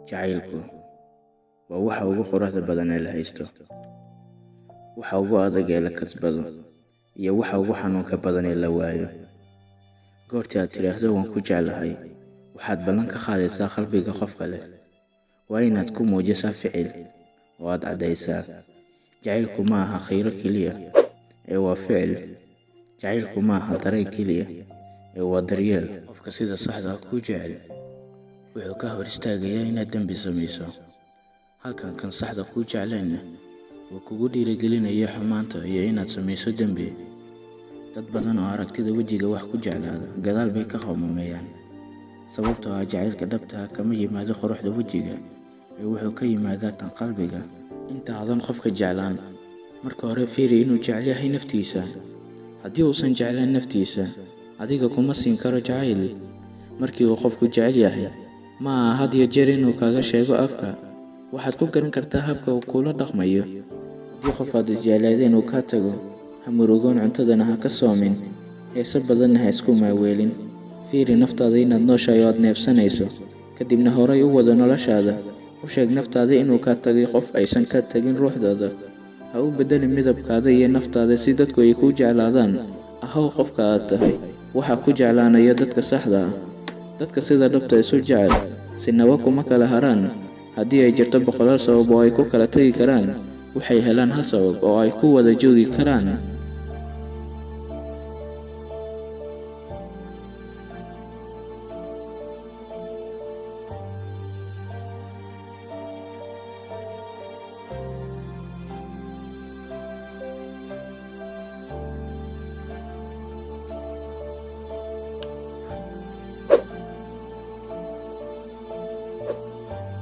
Jacaylku waa waxa ugu quruxda badan ee la haysto, waxa ugu adag ee la kasbado, iyo waxa ugu xanuunka badan ee la waayo. Goortii aad tiraahdo waan ku jeclahay, waxaad ballan ka qaadaysaa qalbiga qofka leh. Waa inaad ku muujisaa ficil oo aad caddaysaa. Jacaylku ma aha khayro keliya ee waa ficil. Jacaylku ma aha dareen keliya ee waa daryeel. Qofka sida saxda ah kuu jecel wuxuu ka hor istaagayaa inaad dembi samayso, halkan kan saxda kuu jeclaynna wuu kugu dhiirigelinayaa xumaanta iyo inaad samayso dembi. Dad badan oo aragtida wejiga wax ku jeclaada gadaal bay ka qowmameeyaan, sababtoo ah jacaylka dhabta ah kama yimaado quruxda wejiga ee wuxuu ka yimaadaa tan qalbiga. Inta aadan qofka jeclaan, marka hore fiiri inuu jecel yahay naftiisa. Haddii uusan jeclaan naftiisa, adiga kuma siin karo jacayl. Markii uu qofku jecel yahay, ma aha had iyo jeer inuu kaaga sheego afka. Waxaad ku garan kartaa habka uu kula dhaqmayo. Haddii qof aad jeclaydeen uu kaa tago, ha murugoon, cuntadana ha ka soomin, heeso badanna ha isku maaweelin. Fiiri naftaada inaad nooshahay oo aad neefsanayso, kadibna horay u wado noloshaada. U sheeg naftaada inuu kaa tagay qof aysan ka tagin ruuxdooda. Ha u beddelin midabkaada iyo naftaada si dadku ay kuu jeclaadaan. Ahow qofka aad tahay, waxa ku jeclaanaya dadka saxda ah. Dadka sida dhabta isu jecel sinaba kuma kala haraan. Haddii ay jirto boqolaal sabab oo ay ku kala tagi karaan, waxay helaan hal sabab oo ay ku wada joogi karaan.